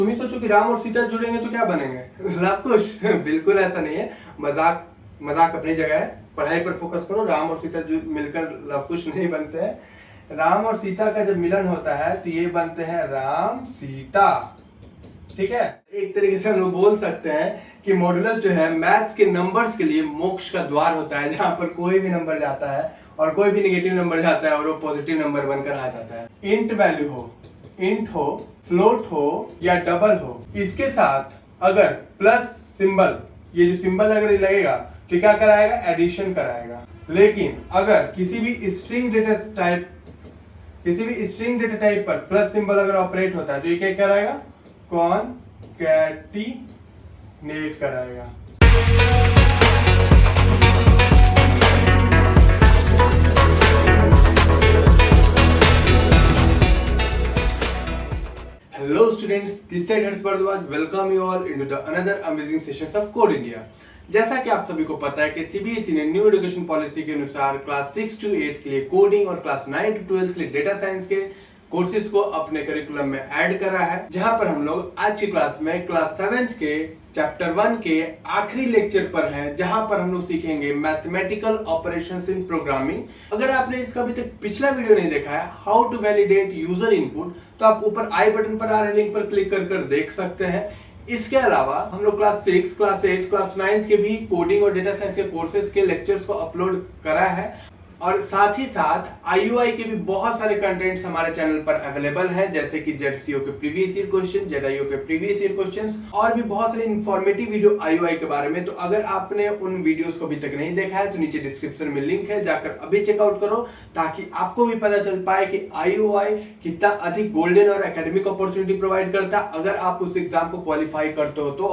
तुम ही सोचो कि राम और सीता जुड़ेंगे तो क्या बनेंगे? लव कुश? बिल्कुल ऐसा नहीं है। मजाक मजाक अपनी जगह है, पढ़ाई पर फोकस करो। राम और सीता जो मिलकर लव कुश नहीं बनते हैं। राम और सीता का जब मिलन होता है तो ये बनते हैं राम सीता। ठीक है, एक तरीके से हम लोग बोल सकते हैं कि मॉडुलस जो है मैथ्स के नंबर्स के लिए मोक्ष का द्वार होता है, जहां पर कोई भी नंबर जाता है और कोई भी नेगेटिव नंबर जाता है और वो पॉजिटिव नंबर बनकर आ जाता है। इंट वैल्यू हो, इंट हो, फ्लोट हो या डबल हो, इसके साथ अगर प्लस सिंबल, ये जो सिंबल अगर लगेगा तो क्या कराएगा? एडिशन कराएगा। लेकिन अगर किसी भी स्ट्रिंग डेटा टाइप पर प्लस सिंबल अगर ऑपरेट होता है तो ये क्या कराएगा? कॉनकैटिनेट कराएगा। Hello students, this side Harsh Bhardwaj. Welcome you all into the another amazing sessions of Code India. जैसा कि आप सभी को पता है कि सीबीएसई ने न्यू एजुकेशन पॉलिसी के अनुसार क्लास 6 to 8 के लिए कोडिंग और क्लास 9 to 12 के लिए डेटा साइंस के कोर्सेज को अपने करिकुलम में ऐड करा है, जहां पर हम लोग आज की क्लास में क्लास 7th के चैप्टर 1 के आखिरी लेक्चर पर हैं, जहां पर हम लोग सीखेंगे मैथमेटिकल ऑपरेशंस इन प्रोग्रामिंग। अगर आपने इसका अभी तक पिछला वीडियो नहीं देखा है, how to validate user input, तो आप ऊपर आई बटन पर आ रहे लिंक पर क्लिक कर देख सकते हैं। इसके अलावा हम लोग क्लास 6, क्लास 8, क्लास 9 के भी कोडिंग और डेटा साइंस के कोर्सेज के लेक्चर्स को अपलोड करा है, और साथ ही साथ IUI के भी बहुत सारे कंटेंट्स हमारे चैनल पर अवेलेबल हैं, जैसे कि ZCO के प्रीवियस ईयर क्वेश्चन, ZIO के प्रीवियस ईयर क्वेश्चंस और भी बहुत सारे इंफॉर्मेटिव वीडियो IUI के बारे में। तो अगर आपने उन वीडियोस को अभी तक नहीं देखा है तो नीचे डिस्क्रिप्शन में लिंक है, जाकर अभी चेकआउट करो, ताकि आपको भी पता चल पाए कि IUI कितना अधिक गोल्डन और एकेडमिक अपॉर्चुनिटी प्रोवाइड करता है अगर आप उस एग्जाम को क्वालिफाई करते हो तो।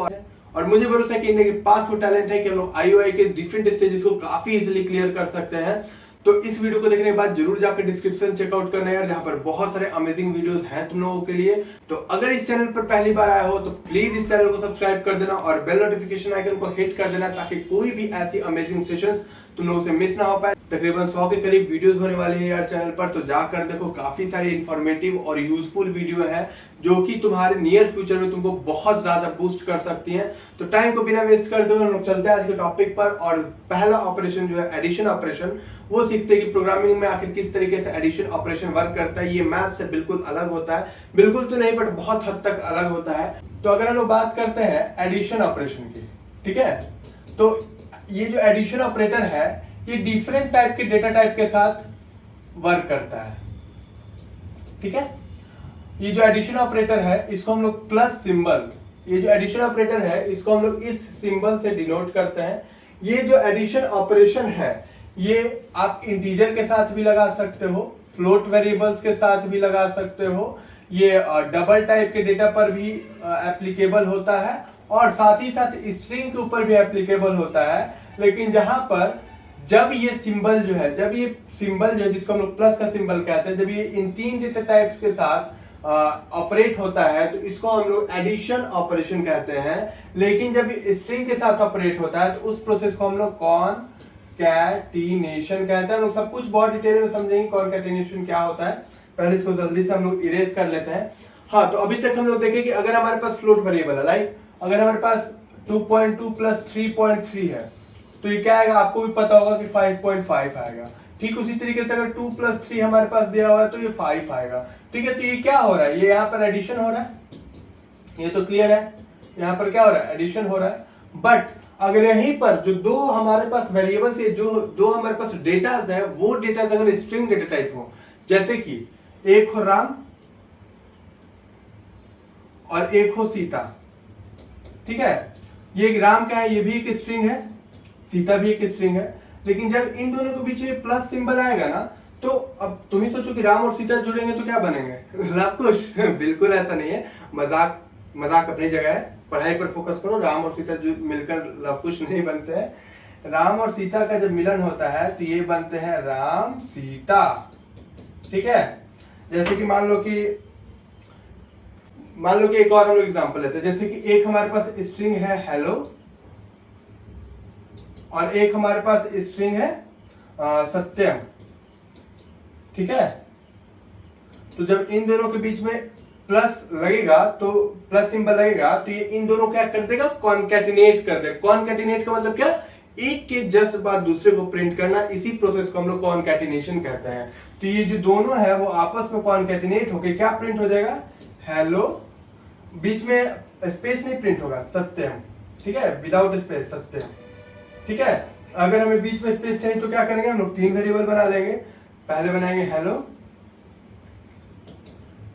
और मुझे भरोसा है कि इनके पास वो टैलेंट है कि हम लोग IUI के डिफरेंट स्टेजेस को काफी इजीली क्लियर कर सकते हैं। तो इस वीडियो को देखने के बाद जरूर जाकर डिस्क्रिप्शन चेकआउट करना यार, जहां पर बहुत सारे अमेजिंग वीडियोस हैं तुम लोगों के लिए। तो अगर इस चैनल पर पहली बार आए हो तो प्लीज इस चैनल को सब्सक्राइब कर देना और बेल नोटिफिकेशन आइकन को हिट कर देना, ताकि कोई भी ऐसी अमेजिंग सेशंस तुम लोगों से मिस ना हो पाए। तकरीबन 100 के करीब वीडियोस होने वाली है यार चैनल पर, तो जाकर देखो, काफी सारी इंफॉर्मेटिव और यूजफुल वीडियो है जो कि तुम्हारे नियर फ्यूचर में तुमको बहुत ज्यादा बूस्ट कर सकती हैं। तो टाइम को बिना वेस्ट करते हुए हम लोग चलते हैं आज के टॉपिक पर, और पहला ऑपरेशन जो है एडिशन ऑपरेशन, वो सीखते हैं कि प्रोग्रामिंग में आखिर किस तरीके से एडिशन ऑपरेशन वर्क करता है। ये मैथ से बिल्कुल अलग होता है, बिल्कुल तो नहीं बट बहुत हद तक अलग होता है। तो अगर हम लोग बात करते हैं एडिशन ऑपरेशन की, ठीक है, तो ये जो एडिशन ऑपरेटर है ये डिफरेंट टाइप के डेटा टाइप के साथ वर्क करता है। ठीक है, ये जो एडिशन ऑपरेटर है इसको हम लोग प्लस सिंबल, ये जो एडिशन ऑपरेटर है इसको हम लोग इस सिंबल से डिनोट करते हैं। ये जो एडिशन ऑपरेशन है ये आप इंटीजर के साथ भी लगा सकते हो, फ्लोट वेरिएबल्स के साथ भी लगा सकते हो, ये डबल टाइप के डेटा पर भी एप्लीकेबल होता है, और साथ ही साथ स्ट्रिंग के ऊपर भी एप्लीकेबल होता है। लेकिन जहां पर जब ये सिंबल जो है, जब ये सिंबल जो है जिसको हम लोग प्लस का सिंबल कहते हैं, जब ये इन तीन डेटा टाइप्स के साथ ऑपरेट होता है तो इसको हम लोग एडिशन ऑपरेशन कहते हैं। लेकिन जब ये स्ट्रिंग के साथ ऑपरेट होता है तो उस प्रोसेस को हम लोग कॉनकैटिनेशन कहते हैं। लोग सब कुछ बहुत डिटेल में समझेंगे कॉनकैटिनेशन क्या होता है। पहले इसको जल्दी से हम लोग इरेज कर लेते हैं। हाँ, तो अभी तक हम लोग देखें कि अगर हमारे पास फ्लोट वेरिएबल है, लाइक अगर हमारे पास 2.2 प्लस 3.3 है तो ये क्या आएगा? आपको भी पता होगा कि 5.5 आएगा। ठीक उसी तरीके से अगर 2 प्लस 3 हमारे पास दिया हुआ है तो ये 5 आएगा। ठीक है, तो ये क्या हो रहा है? ये यहाँ पर एडिशन हो रहा है, ये तो क्लियर है। यहाँ पर क्या हो रहा है? एडिशन हो रहा है। बट अगर यहीं पर जो दो हमारे पास वेरिएबल्स है, जो दो हमारे पास डेटाज है, वो डेटाज अगर स्ट्रिंग डेटा टाइप हो, जैसे कि एक हो राम और एक हो सीता, ठीक है, ये राम क्या है? ये भी एक स्ट्रिंग है, सीता भी एक स्ट्रिंग है। लेकिन जब इन दोनों के बीच में प्लस सिंबल आएगा ना, तो अब तुम ही सोचो कि राम और सीता जुड़ेंगे तो क्या बनेंगे? लव कुश? बिल्कुल ऐसा नहीं है। मजाक अपनी जगह है, पढ़ाई पर फोकस करो। राम और सीता जो मिलकर लव कुश नहीं बनते हैं। राम और सीता का जब मिलन होता है तो ये बनते हैं राम सीता। ठीक है, जैसे कि मान लो कि एक और हम लोग एग्जांपल लेते हैं, जैसे कि एक हमारे पास स्ट्रिंग है हेलो और एक हमारे पास स्ट्रिंग है सत्यम। ठीक है, तो जब इन दोनों के बीच में प्लस लगेगा तो प्लस सिंबल लगेगा तो ये इन दोनों क्या कर देगा, कॉन्कैटिनेट कर देगा। कॉन्कैटिनेट का मतलब क्या, एक के जस्ट बाद दूसरे को प्रिंट करना, इसी प्रोसेस को हम लोग कॉन्कैटिनेशन कहते हैं। तो ये जो दोनों है वो आपस में कॉन्कैटिनेट होकर क्या प्रिंट हो जाएगा, हेलो, बीच में स्पेस नहीं प्रिंट होगा, सत्यम, ठीक है, विदाउट स्पेस सत्यम, ठीक है। अगर हमें बीच में स्पेस चाहिए तो क्या करेंगे, हम लोग 3 वेरिएबल बना लेंगे। पहले बनाएंगे हेलो,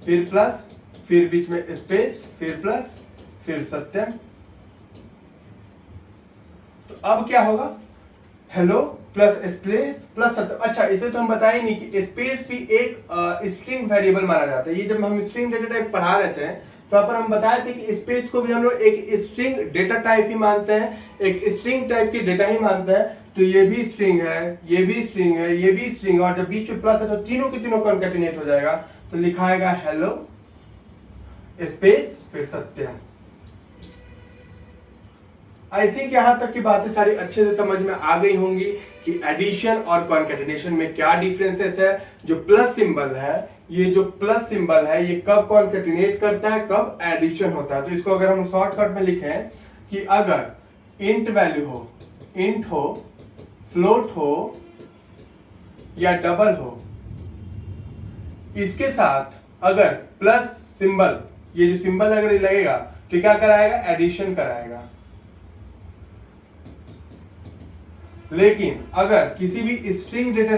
फिर प्लस, फिर बीच में स्पेस, फिर प्लस, फिर सत्यम। तो अब क्या होगा, हेलो प्लस स्पेस प्लस सत्यम। अच्छा, इसे तो हम बताए नहीं कि स्पेस भी एक स्ट्रिंग वेरिएबल माना जाता है। ये जब हम स्ट्रिंग डेटा टाइप पढ़ा रहे थे तो यहाँ पर हम बताए थे कि स्पेस को भी हम लोग एक स्ट्रिंग डेटा टाइप ही मानते हैं, एक स्ट्रिंग टाइप की डेटा ही मानते हैं। तो ये भी स्ट्रिंग है, ये भी स्ट्रिंग है, ये भी स्ट्रिंग है, और जब बीच में प्लस है तो तीनों के तीनों कॉन्कैटिनेट हो जाएगा। तो लिखा आएगा हेलो स्पेस फिर सत्यम। आई थिंक यहां तक की बातें सारी अच्छे से समझ में आ गई होंगी कि एडिशन और कॉन्कैटिनेशन में क्या डिफरेंसेस है। जो प्लस सिंबल है, ये जो प्लस सिंबल है ये कब कॉन्कैटिनेट करता है, कब एडिशन होता है। तो इसको अगर हम शॉर्टकट में लिखें कि अगर इंट वैल्यू हो, इंट हो, फ्लोट हो या डबल हो, इसके साथ अगर प्लस सिंबल, ये जो सिंबल अगर लगेगा तो क्या कराएगा, एडिशन कराएगा। लेकिन अगर किसी भी स्ट्रिंग डेटा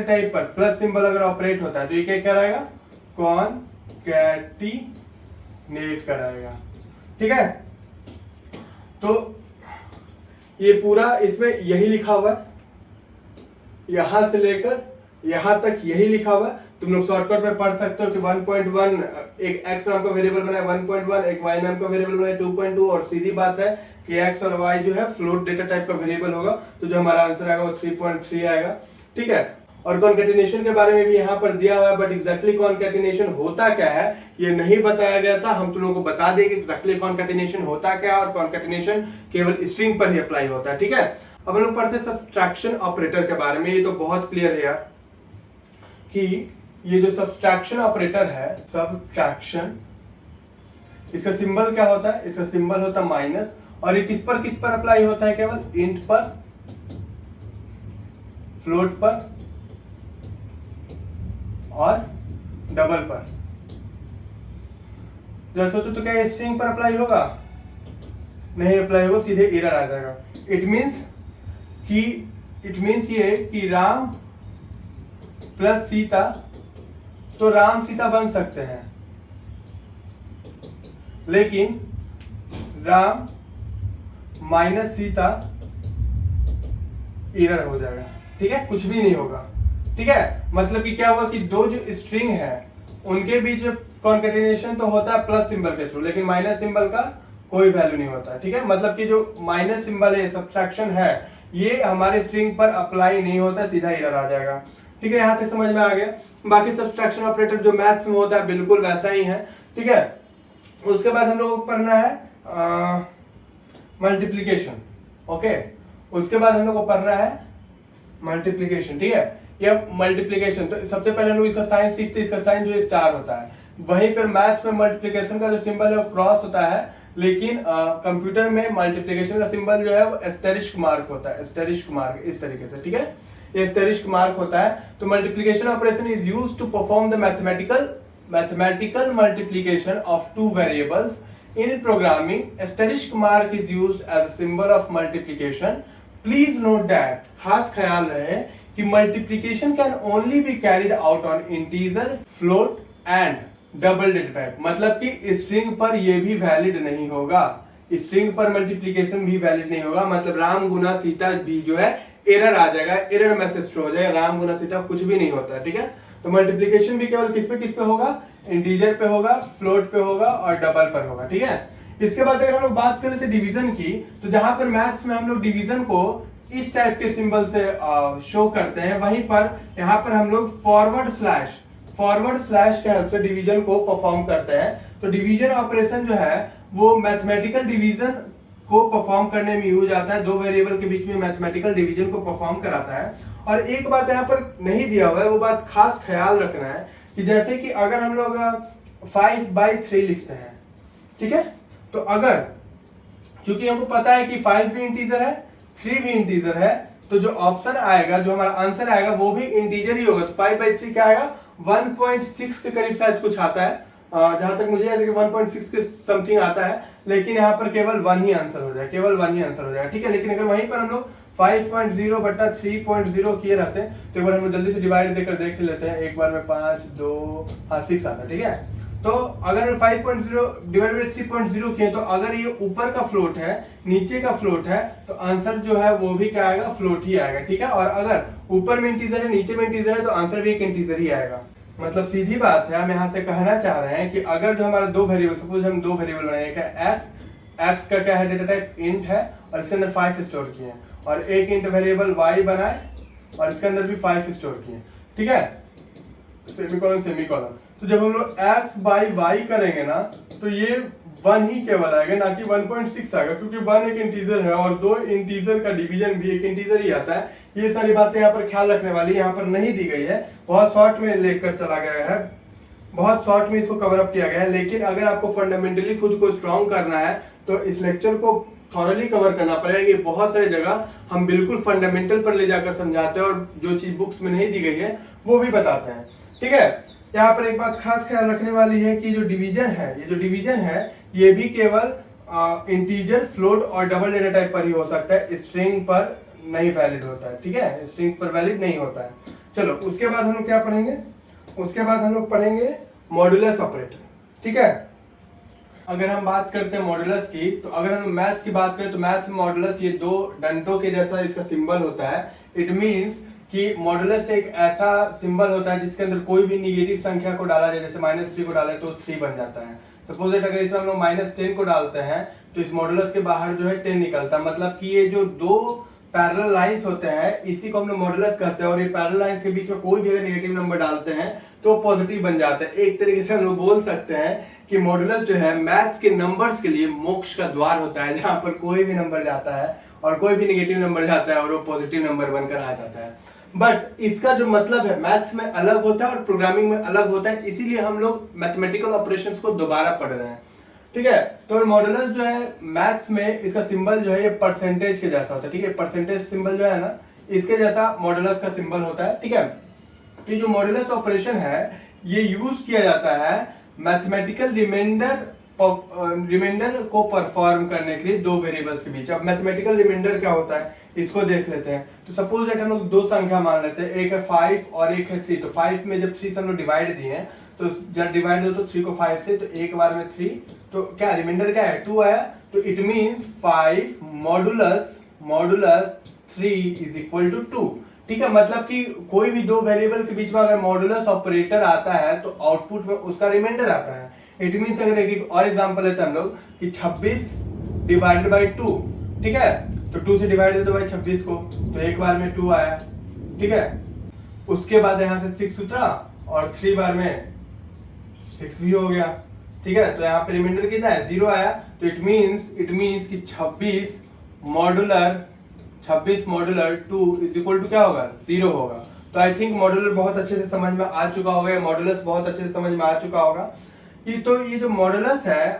टाइप पर प्लस सिंबल अगर ऑपरेट होता है तो ये क्या कराएगा, कॉन्कैटिनेट कराएगा, ठीक है। तो ये पूरा इसमें यही लिखा हुआ है, यहां से लेकर यहां तक यही लिखा हुआ है। तुम लोग शॉर्टकट में पढ़ सकते हो कि 1.1 एक x नाम का वेरिएबल बनाया, 1.1 एक y नाम का वेरिएबल बनाया, 2.2, और सीधी बात है कि x और y जो है फ्लोट डेटा टाइप का वेरिएबल होगा। तो जो हमारा आंसर आएगा वो 3.3 आएगा, ठीक है। और कॉन्कैटिनेशन के बारे में भी यहाँ पर दिया हुआ है, बट एग्जैक्टली कॉन्कैटिनेशन होता क्या है ये नहीं बताया गया था। हम तुम लोगों को बता दें कि एग्जैक्टली कॉन्कैटिनेशन होता क्या है, और कॉन्कैटिनेशन केवल स्ट्रिंग पर ही अप्लाई होता है, ठीक है। अब हम लोग पढ़ते हैं सब्ट्रैक्शन ऑपरेटर के बारे में। ये तो बहुत क्लियर है यार कि ये जो सब्ट्रैक्शन ऑपरेटर है, सब्ट्रैक्शन, इसका सिंबल क्या होता है, इसका सिंबल होता है माइनस, और ये किस पर अप्लाई होता है, केवल इंट पर, फ्लोट पर और डबल पर। जब सोचो तो क्या स्ट्रिंग पर अप्लाई होगा, नहीं अप्लाई होगा, सीधे एरर आ जाएगा। इट मीन्स ये कि राम प्लस सीता, तो राम सीता बन सकते हैं, लेकिन राम माइनस सीता एरर हो जाएगा, ठीक है, कुछ भी नहीं होगा, ठीक है। मतलब कि क्या हुआ कि दो जो स्ट्रिंग है उनके बीच में कॉन्कैटिनेशन तो होता है प्लस सिंबल के थ्रू, लेकिन माइनस सिंबल का कोई वैल्यू नहीं होता, ठीक है। मतलब कि जो माइनस सिंबल है, सब्ट्रैक्शन है, ये हमारे स्ट्रिंग पर अप्लाई नहीं होता, सीधा एरर आ जाएगा, ठीक है। यहां तक समझ में आ गया। बाकी सब्ट्रैक्शन ऑपरेटर जो मैथ्स में होता है बिल्कुल वैसा ही है, ठीक है। उसके बाद हम लोग को पढ़ना है मल्टीप्लिकेशन, ओके। उसके बाद हम लोग को पढ़ना है मल्टीप्लिकेशन, ठीक है। ये मल्टीप्लिकेशन, तो सबसे पहले हम लोग इसका साइन सीखते हैं। इसका साइन जो है स्टार होता है, वहीं पर मैथ्स में मल्टीप्लिकेशन का जो सिंबल है वो क्रॉस होता है, लेकिन कंप्यूटर में मल्टीप्लिकेशन का सिंबल जो है वो एस्टेरिस्क मार्क होता है, एस्टेरिस्क मार्क, इस तरीके से, ठीक है, ये एस्टेरिस्क मार्क होता है। तो multiplication operation is used to perform the mathematical multiplication of two variables in programming. Asterisk mark is used as a symbol of multiplication. Please note that, खास ख्याल रहे कि multiplication can only be carried out on integer, float and double data type. मतलब कि string पर ये भी valid नहीं होगा, स्ट्रिंग पर मल्टीप्लिकेशन भी वैलिड नहीं होगा। मतलब राम गुना सीता भी जो है एरर आ जाएगा, एरर मैसेज शो हो जाएगा, राम गुना सीता कुछ भी नहीं होता है, ठीक है। तो मल्टीप्लिकेशन भी केवल किस पे होगा, इंटीजर पे होगा, फ्लोट पे होगा और डबल पर होगा, ठीक है। इसके बाद अगर हम लोग बात करें थे डिवीजन की, तो जहां पर मैथ्स में हम लोग डिवीजन को इस टाइप के सिंबल से शो करते हैं, वहीं पर यहाँ पर हम लोग फॉरवर्ड स्लैश के हेल्प से डिवीजन को परफॉर्म करते हैं। तो डिवीजन ऑपरेशन जो है वो मैथमेटिकल डिवीजन को परफॉर्म करने में यूज आता है, दो वेरिएबल के बीच में मैथमेटिकल डिवीजन को परफॉर्म कराता है। और एक बात यहाँ पर नहीं दिया हुआ है, वो बात खास ख्याल रखना है कि जैसे कि अगर हम लोग 5/3 लिखते हैं, ठीक है, तो अगर चूंकि हमको पता है कि 5 भी इंटीजर है 3 भी इंटीजर है, तो जो ऑप्शन आएगा, जो हमारा आंसर आएगा वो भी इंटीजर ही होगा। तो 5/3 क्या आएगा, 1.6 के करीब शायद कुछ आता है, जहां तक मुझे याद है कि 1.6 के समथिंग आता है, लेकिन यहाँ पर केवल 1 ही आंसर हो जाएगा, केवल 1 ही आंसर हो जाएगा, ठीक है। लेकिन अगर वहीं पर हम लोग 5.0 बटा 3.0 किए रहते हैं तो एक बार हम लोग जल्दी से डिवाइड देकर देख लेते हैं, एक बार में 5 2 हाँ 6 आता है, ठीक है। तो अगर 5.0 डिवाइड बाय 3.0 किए तो अगर ये ऊपर का फ्लोट है नीचे का फ्लोट है तो आंसर जो है वो भी क्या आएगा, फ्लोट ही आएगा, ठीक है। और अगर ऊपर में इंटीजर है नीचे में इंटीजर है तो आंसर भी एक इंटीजर ही आएगा। मतलब सीधी बात है, हम यहाँ से कहना चाह रहे हैं कि अगर जो हमारा दो वेरिएबल, सपोज हम दो वेरिएबल बनाए, एक है एक्स का क्या है डेटा टाइप इंट है और इसके अंदर 5 स्टोर किए हैं, और एक इंट वेरिएबल वाई बनाए और इसके अंदर भी 5 स्टोर किए, ठीक है, सेमीकोलन सेमीकोलन। तो जब हम लोग x बाई वाई करेंगे ना तो ये 1 ही केवल आएगा, ना कि 1.6 आएगा, क्योंकि 1 एक इंटीजर है और दो इंटीजर का डिवीजन भी एक इंटीजर ही आता है। ये सारी बातें यहाँ पर ख्याल रखने वाली यहाँ पर नहीं दी गई है, बहुत शॉर्ट में लेकर चला गया है, बहुत शॉर्ट में इसको कवर अप किया गया है। लेकिन अगर आपको फंडामेंटली खुद को स्ट्रॉन्ग करना है तो इस लेक्चर को थॉरली कवर करना पड़ेगा। ये बहुत सारी जगह हम बिल्कुल फंडामेंटल पर ले जाकर समझाते हैं और जो चीज बुक्स में नहीं दी गई है वो भी बताते हैं, ठीक है। यहाँ पर एक बात खास ख्याल रखने वाली है कि जो डिवीजन है, ये जो डिवीजन है ये भी केवल इंटीजर, फ्लोट और डबल डेटा टाइप पर ही हो सकता है, स्ट्रिंग पर नहीं वैलिड होता है, ठीक है, स्ट्रिंग पर वैलिड नहीं होता है। चलो उसके बाद हम लोग क्या पढ़ेंगे, उसके बाद हम लोग पढ़ेंगे मॉड्यूलस ऑपरेटर, ठीक है। अगर हम बात करते हैं मॉड्यूलस की, तो अगर हम मैथ्स की बात करें तो मैथ्स में मॉड्यूलस ये दो डंडों के जैसा इसका सिंबल होता है। इट मींस कि मॉड्यूलस एक ऐसा सिंबल होता है जिसके अंदर कोई भी निगेटिव संख्या को डाला जाए, जैसे -3 को डाले तो 3 बन जाता है। सपोज दैट अगर इसमें हम लोग -10 को डालते हैं तो इस मॉड्यूलस के बाहर जो है 10 निकलता है, मतलब कि ये जो दो पैरेलल लाइंस होते हैं इसी को हम लोग मॉड्यूलस कहते हैं। और ये पैरेलल लाइंस के बीच में कोई भी अगर नेगेटिव नंबर डालते हैं तो पॉजिटिव बन जाता है। एक तरीके से हम लोग बोल सकते हैं कि मॉड्यूलस जो है मैथ्स के नंबर्स के लिए मोक्ष का द्वार होता है, जहां पर कोई भी नंबर जाता है और कोई भी नेगेटिव नंबर जाता है और वो पॉजिटिव नंबर बनकर आ जाता है। बट इसका जो मतलब है मैथ्स में अलग होता है और प्रोग्रामिंग में अलग होता है, इसीलिए हम लोग मैथमेटिकल ऑपरेशंस को दोबारा पढ़ रहे हैं, ठीक है। तो मॉड्यूलस जो है मैथ्स में इसका सिंबल जो है ये परसेंटेज के जैसा होता है, ठीक है, परसेंटेज सिंबल जो है ना इसके जैसा मॉड्यूलस का सिंबल होता है, ठीक है। तो जो मॉड्यूलस ऑपरेशन है ये यूज किया जाता है मैथमेटिकल रिमाइंडर को परफॉर्म करने के लिए दो वेरिएबल्स के बीच। अब मैथमेटिकल रिमाइंडर क्या होता है इसको देख लेते हैं। तो सपोज दैट हम लोग दो संख्या मान लेते हैं, एक है 5 और एक है 3। तो 5 में जब 3 से हम लोग डिवाइड दिए हैं तो जब डिवाइड हो तो 3 को 5 से, तो एक बार में 3, तो क्या रिमाइंडर क्या है 2 आया। तो it means 5 modulus 3 is equal to 2, ठीक है। मतलब कि कोई भी दो वेरिएबल के बीच में अगर मॉडुलस ऑपरेटर आता है तो आउटपुट में उसका रिमाइंडर आता है। इट मींस अगर एक और एग्जांपल लेते हैं हम लोग कि 26 डिवाइडेड बाय 2, ठीक है, तो 2 से डिवाइड दे भाई 26 को, तो एक बार में 2 आया, ठीक है। उसके बाद यहाँ से 6 उतरा और 3 बार में 6 भी हो गया, ठीक है। तो यहाँ पे रिमाइंडर कितना है 0 आया। तो इट मींस कि 26 मॉड्यूलर 2 इज इक्वल टू क्या होगा 0 होगा। तो आई थिंक मॉड्यूलर बहुत अच्छे से समझ में आ चुका होगा, मॉड्यूलस बहुत अच्छे से समझ में आ चुका होगा। ये जो मॉड्यूलस है,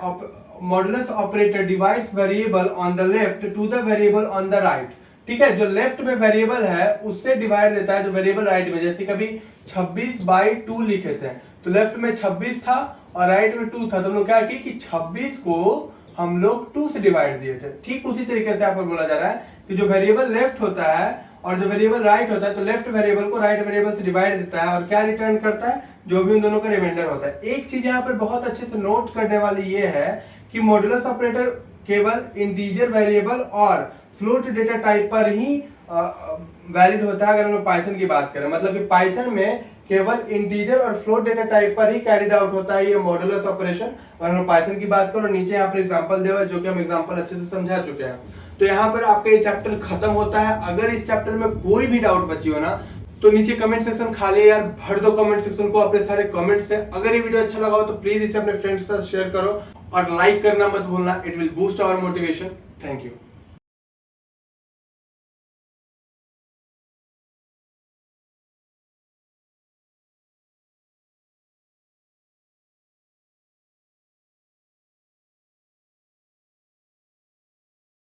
modulus operator divides variable on the left to the variable on the right, ठीक है। जो लेफ्ट में वेरिएबल है उससे डिवाइड देता है जो वेरिएबल राइट में। जैसे कभी 26/2 लिखे थे तो लेफ्ट में 26 था और राइट में 2 था, तो हम लोग क्या किए कि 26 को हम लोग 2 से डिवाइड दिए थे। ठीक उसी तरीके से यहाँ पर बोला जा रहा है कि जो वेरिएबल लेफ्ट होता है और जो वेरिएबल राइट होता है, तो लेफ्ट वेरिएबल को राइट वेरिएबल से डिवाइड देता है और क्या रिटर्न करता है, जो भी उन दोनों का रिमाइंडर होता है। एक चीज यहाँ पर बहुत अच्छे से नोट करने वाली ये है कि मॉड्यूलस ऑपरेटर केवल इंटीजर वेरिएबल और फ्लोट डेटा टाइप पर ही वैलिड होता है। अगर हम लोग पाइथन की बात करें, मतलब कि पाइथन में केवल इंटीजर और फ्लोट डेटा टाइप पर ही कैरिड आउट होता है ये मॉड्यूलस ऑपरेशन। अगर हम पाइथन की बात करो, नीचे यहाँ पर एग्जांपल दिया हुआ है जो कि हम एग्जांपल अच्छे से समझा चुके हैं। तो यहाँ पर आपका ये चैप्टर खत्म होता है। अगर इस चैप्टर में कोई भी डाउट बची हो ना तो नीचे कमेंट सेक्शन खाली यार, भर दो कमेंट सेक्शन को अपने सारे कमेंट से। अगर ये वीडियो अच्छा लगा हो तो प्लीज इसे अपने फ्रेंड्स के साथ शेयर करो और लाइक करना मत भूलना। It will boost our motivation. Thank you.